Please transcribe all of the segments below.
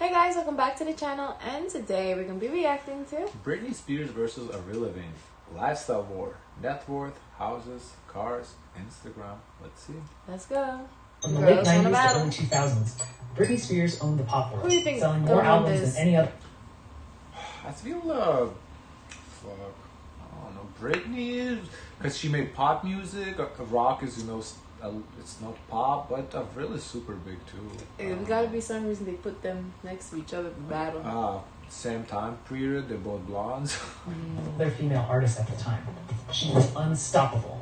Hey guys, welcome back to the channel, and today we're going to be reacting to Britney Spears versus Avril Lavigne. Lifestyle war. Net worth, houses, cars, Instagram. Let's see. Let's go. From the late 90s to early 2000s, Britney Spears owned the pop world, Who do you think selling more albums than any other. I feel, I don't know, Britney, because she made pop music. Rock is, it's not pop, but Avril is super big too. There's got to be some reason they put them next to each other to battle. Same time period, they're both blondes. Their female artists at the time. She was unstoppable.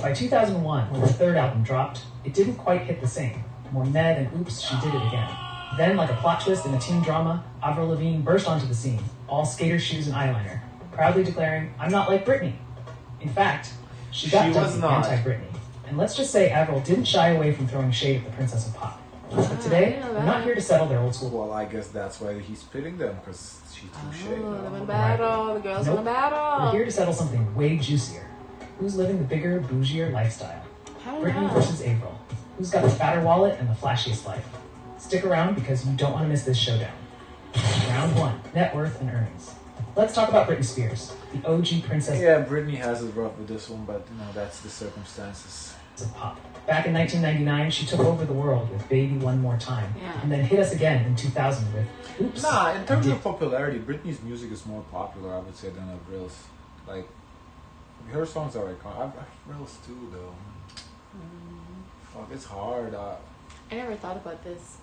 By 2001, when her third album dropped, it didn't quite hit the same. More Med and Oops, she did it again. Then, like a plot twist in a teen drama, Avril Lavigne burst onto the scene, all skater shoes and eyeliner, proudly declaring, "I'm not like Britney." In fact, she got dubbed the anti-Britney. And let's just say Avril didn't shy away from throwing shade at the Princess of Pop. But today, we're not here to settle their old school. Well, I guess that's why he's pitting them, because she threw shade. They want to battle. The girls want to battle. We're here to settle something way juicier. Who's living the bigger, bougier lifestyle? Britney versus Avril. Who's got the fatter wallet and the flashiest life? Stick around because you don't want to miss this showdown. Round 1, net worth and earnings. Let's talk about Britney Spears, the OG princess. Yeah, Britney has it rough with this one, but that's the circumstances. Of pop. Back in 1999, she took over the world with Baby One More Time, and then hit us again in 2000 with Oops. Nah, in terms of popularity, Britney's music is more popular, I would say, than Avril's. Like, her songs are iconic. Avril's too, though. Fuck, it's hard. I never thought about this.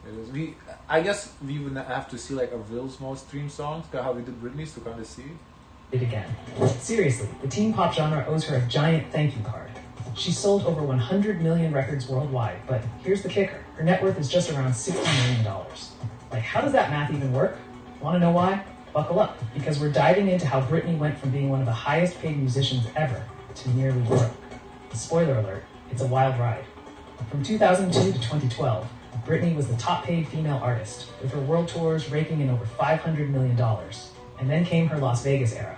It is. I guess we would have to see like Avril's most streamed songs, how we did Britney's, to kind of see it again. Seriously, the teen pop genre owes her a giant thank you card. She sold over 100 million records worldwide, but here's the kicker. Her net worth is just around $60 million. Like, how does that math even work? Want to know why? Buckle up, because we're diving into how Britney went from being one of the highest paid musicians ever to nearly broke. Spoiler alert, it's a wild ride. From 2002 to 2012, Britney was the top paid female artist, with her world tours raking in over $500 million. And then came her Las Vegas era.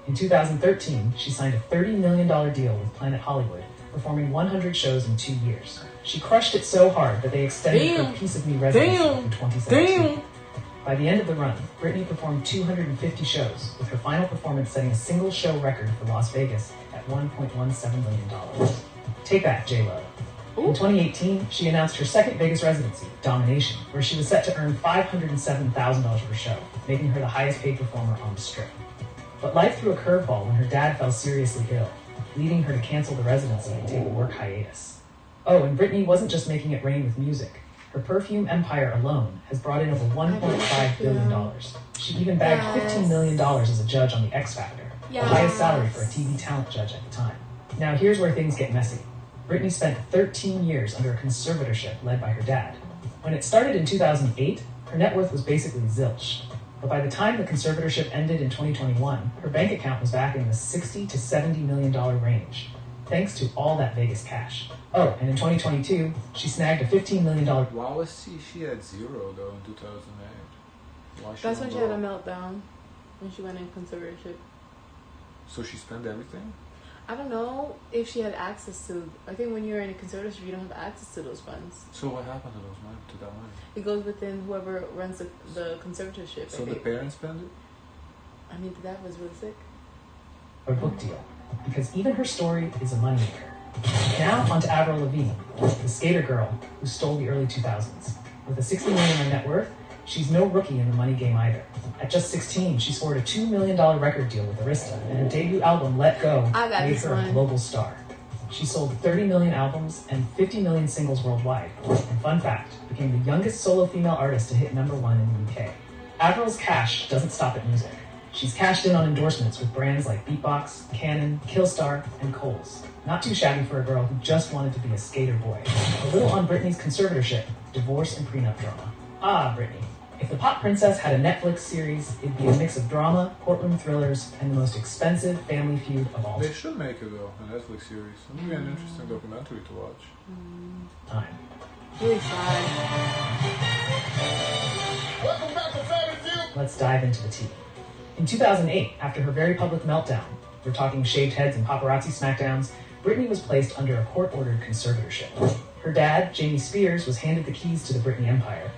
In 2013, she signed a $30 million deal with Planet Hollywood, performing 100 shows in 2 years. She crushed it so hard that they extended her Piece of Me residency in 2017. By the end of the run, Britney performed 250 shows, with her final performance setting a single show record for Las Vegas at $1.17 million. Take that, J-Lo. In 2018, she announced her second biggest residency, Domination, where she was set to earn $507,000 per show, making her the highest paid performer on the Strip. But life threw a curveball when her dad fell seriously ill, leading her to cancel the residency and take a work hiatus. Oh, and Britney wasn't just making it rain with music. Her perfume empire alone has brought in over $1.5 billion. She even bagged $15 million as a judge on The X Factor, the highest salary for a TV talent judge at the time. Now here's where things get messy. Britney spent 13 years under a conservatorship led by her dad. When it started in 2008, her net worth was basically zilch. But by the time the conservatorship ended in 2021, her bank account was back in the $60 to $70 million range, thanks to all that Vegas cash. Oh, and in 2022, she snagged a $15 million... Why was she had zero, though, in 2008? That's when she had a meltdown, when she went in conservatorship. So she spent everything? I don't know if she had access to... I think when you're in a conservatorship, you don't have access to those funds. So what happened to that money? It goes within whoever runs the conservatorship. So the parents spend it? I mean, the dad was really sick. A book deal, because even her story is a moneymaker. Now on to Avril Lavigne, the skater girl who stole the early 2000s. With a $60 million net worth, she's no rookie in the money game either. At just 16, she scored a $2 million record deal with Arista, and her debut album, Let Go, made her a global star. She sold 30 million albums and 50 million singles worldwide, and fun fact, became the youngest solo female artist to hit #1 in the UK. Avril's cash doesn't stop at music. She's cashed in on endorsements with brands like Beatbox, Canon, Killstar, and Kohl's. Not too shabby for a girl who just wanted to be a skater boy. A little on Britney's conservatorship, divorce and prenup drama. Ah, Britney. If the pop princess had a Netflix series, it'd be a mix of drama, courtroom thrillers, and the most expensive family feud of all time. They should make it, though, a Netflix series. It would be an interesting documentary to watch. Time. Really sad. Let's dive into the tea. In 2008, after her very public meltdown, we're talking shaved heads and paparazzi smackdowns, Britney was placed under a court-ordered conservatorship. Her dad, Jamie Spears, was handed the keys to the Britney empire.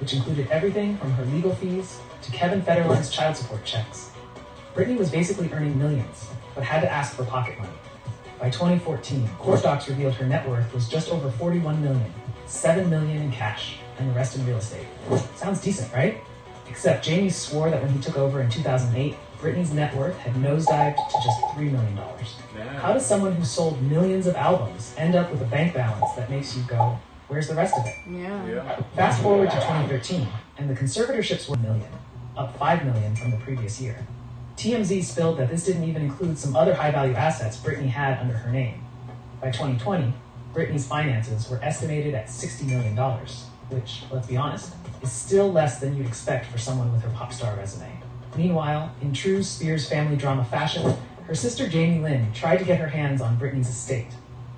which included everything from her legal fees to Kevin Federline's child support checks. Britney was basically earning millions, but had to ask for pocket money. By 2014, court docs revealed her net worth was just over $41 million, $7 million in cash, and the rest in real estate. Sounds decent, right? Except Jamie swore that when he took over in 2008, Britney's net worth had nosedived to just $3 million. Yeah. How does someone who sold millions of albums end up with a bank balance that makes you go, where's the rest of it? Yeah. Fast forward to 2013, and the conservatorships were $1 million, up $5 million from the previous year. TMZ spilled that this didn't even include some other high-value assets Britney had under her name. By 2020, Britney's finances were estimated at $60 million, which, let's be honest, is still less than you'd expect for someone with her pop star resume. Meanwhile, in true Spears family drama fashion, her sister Jamie Lynn tried to get her hands on Britney's estate.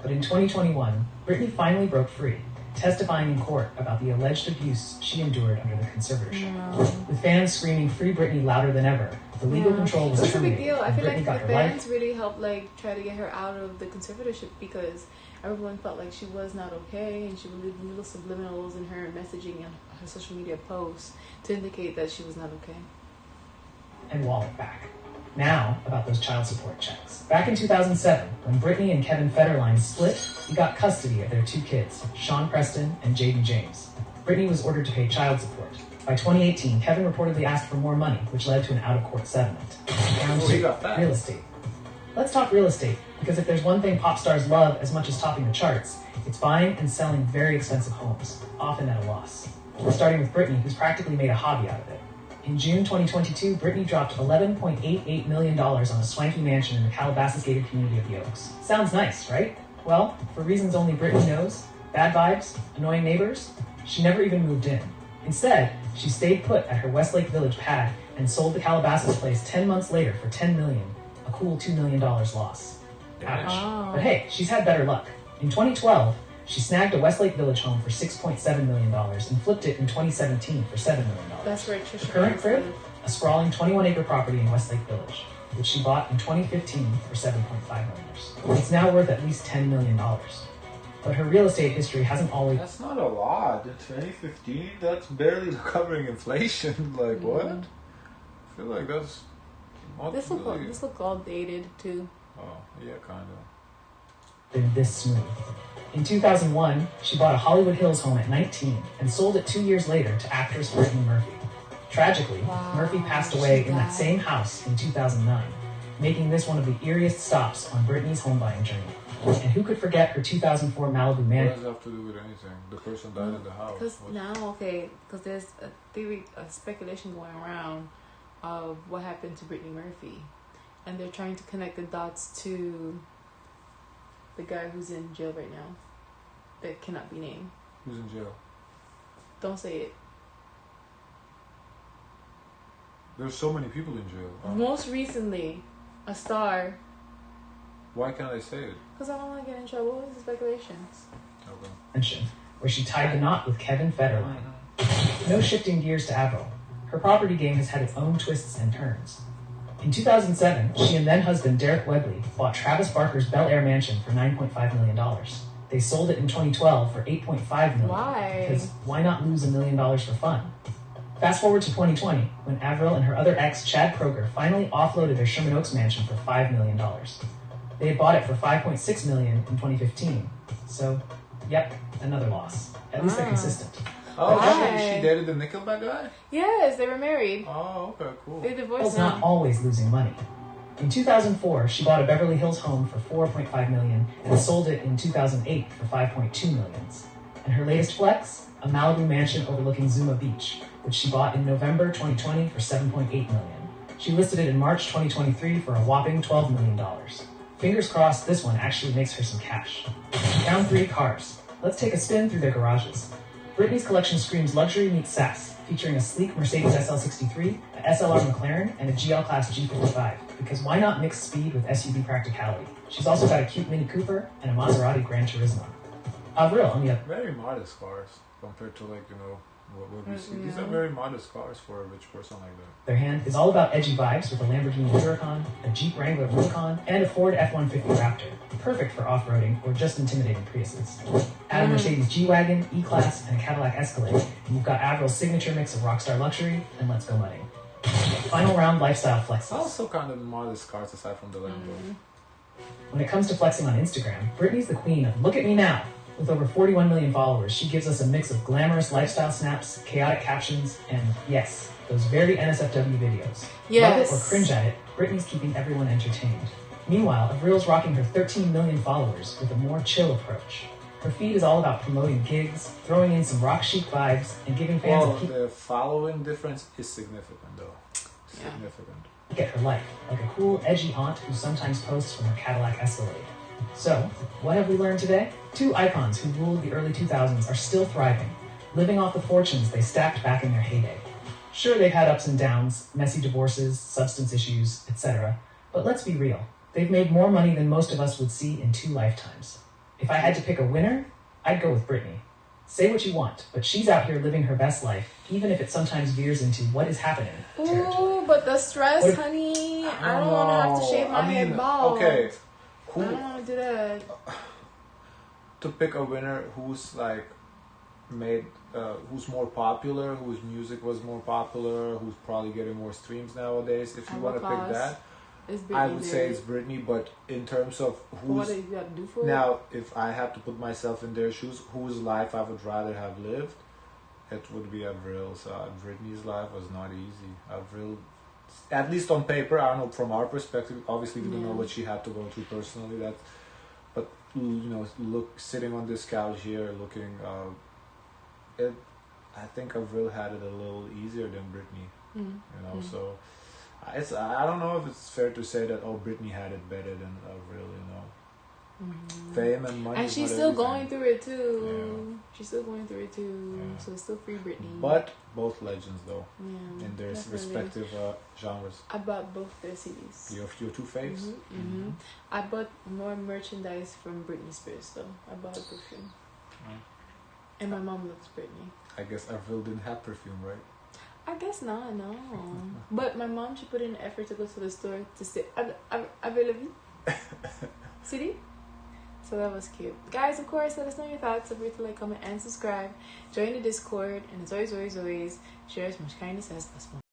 But in 2021, Britney finally broke free, testifying in court about the alleged abuse she endured under the conservatorship. With fans screaming "Free Britney" louder than ever, the legal control was That's a terminated. big deal. I feel Britney like got the her fans life. really helped try to get her out of the conservatorship because everyone felt like she was not okay, and she would leave little subliminals in her messaging and her social media posts to indicate that she was not okay. And wallet back. Now, about those child support checks. Back in 2007, when Britney and Kevin Federline split, he got custody of their two kids, Sean Preston and Jaden James. Britney was ordered to pay child support. By 2018, Kevin reportedly asked for more money, which led to an out-of-court settlement. Down he to got that. real estate. Let's talk real estate, because if there's one thing pop stars love as much as topping the charts, it's buying and selling very expensive homes, often at a loss. Starting with Britney, who's practically made a hobby out of it. In June 2022, Britney dropped $11.88 million on a swanky mansion in the Calabasas gated community of the Oaks. Sounds nice, right? Well, for reasons only Britney knows, bad vibes, annoying neighbors, she never even moved in. Instead, she stayed put at her Westlake Village pad and sold the Calabasas place 10 months later for $10 million, a cool $2 million loss. Ouch. Oh. But hey, she's had better luck. In 2012, she snagged a Westlake Village home for $6.7 million and flipped it in 2017 for $7 million. That's where Trisha Current Paytas crib? lived. A sprawling 21-acre property in Westlake Village, which she bought in 2015 for $7.5 million. It's now worth at least $10 million. But her real estate history hasn't always... That's not a lot. In 2015, that's barely covering inflation. Like, what? I feel like that's... not This really- look all dated too. Oh, yeah, kind of. been this smooth. In 2001, she bought a Hollywood Hills home at 19 and sold it 2 years later to actress Brittany Murphy. Tragically, Murphy passed away in that same house in 2009, making this one of the eeriest stops on Britney's home buying journey. And who could forget her 2004 Malibu What man? does it have to do with anything? The person died in the house. Because What- now, because there's a theory, a speculation going around of what happened to Brittany Murphy, and they're trying to connect the dots to the guy who's in jail right now, that cannot be named. Who's in jail? Don't say it. There's so many people in jail. Most recently, a star. Why can't I say it? Because I don't want to get in trouble with the speculations. Okay. Mansion, where she tied the knot with Kevin Federline. No shifting gears to Avril. Her property game has had its own twists and turns. In 2007, she and then-husband Derek Webley bought Travis Barker's Bel Air mansion for $9.5 million. They sold it in 2012 for $8.5 million. Why? Because why not lose $1 million for fun? Fast forward to 2020, when Avril and her other ex, Chad Kroger, finally offloaded their Sherman Oaks mansion for $5 million. They had bought it for $5.6 million in 2015. So, yep, another loss. At least they're consistent. Oh, Why? she dated the Nickelback guy? Yes, they were married. Oh, okay, cool. They divorced Avril's not now. always losing money. In 2004, she bought a Beverly Hills home for $4.5 million and sold it in 2008 for $5.2 million. And her latest flex? A Malibu mansion overlooking Zuma Beach, which she bought in November 2020 for $7.8 million. She listed it in March 2023 for a whopping $12 million. Fingers crossed this one actually makes her some cash. Down 3 cars. Let's take a spin through their garages. Britney's collection screams luxury meets sass, featuring a sleek Mercedes SL63, a SLR McLaren, and a GL Class G55, because why not mix speed with SUV practicality? She's also got a cute Mini Cooper and a Maserati Gran Turismo. Avril, on the other... Very modest cars compared to, like, you know, what we see. These are very modest cars for a rich person like that. Their hand is all about edgy vibes with a Lamborghini Huracan, a Jeep Wrangler Rubicon, and a Ford F-150 Raptor. Perfect for off-roading or just intimidating Priuses. Add a Mercedes G-Wagon, E-Class, and a Cadillac Escalade, and you've got Avril's signature mix of rockstar luxury and let's go mudding. Final round lifestyle flexes. Also kind of modest cars aside from the Lambo. When it comes to flexing on Instagram, Britney's the queen of look at me now. With over 41 million followers, she gives us a mix of glamorous lifestyle snaps, chaotic captions, and yes, those very NSFW videos. Yes. Love it or cringe at it, Britney's keeping everyone entertained. Meanwhile, Avril's rocking her 13 million followers with a more chill approach. Her feed is all about promoting gigs, throwing in some rock chic vibes, and giving fans Well, a peek the following difference is significant, though. Yeah. Significant. at her life, like a cool, edgy aunt who sometimes posts from her Cadillac Escalade. So, what have we learned today? Two icons who ruled the early 2000s are still thriving, living off the fortunes they stacked back in their heyday. Sure, they've had ups and downs, messy divorces, substance issues, etc. But let's be real. They've made more money than most of us would see in 2 lifetimes. If I had to pick a winner, I'd go with Britney. Say what you want, but she's out here living her best life, even if it sometimes veers into what is happening territory. Ooh, but the stress, honey. I don't want to have to shave my head bald. Okay. I don't want to do that. To pick a winner who's like made, who's more popular, whose music was more popular, who's probably getting more streams nowadays. If you want to pick that, I would say it's Britney. But in terms of what do you got to do for now, if I have to put myself in their shoes, whose life I would rather have lived, it would be Avril's. Britney's life was not easy. Avril, at least on paper, I don't know, from our perspective, obviously we don't know what she had to go through personally. But you know, sitting on this couch here, looking, I think Avril had it a little easier than Britney. You know, so I don't know if it's fair to say that Britney had it better than Avril. You know. Fame and money, and she's still going through it too. Yeah. She's still going through it too. Yeah. So it's still free Britney. But both legends, though, yeah, in their respective genres. I bought both their CDs. Your 2 faves. I bought more merchandise from Britney Spears though. I bought a perfume, and my mom loves Britney. I guess Avril didn't have perfume, right? I guess not, no. But my mom, she put in an effort to go to the store to say Avril CD. So that was cute. Guys, of course, let us know your thoughts. Don't forget to like, comment, and subscribe. Join the Discord. And as always, share as much kindness as possible.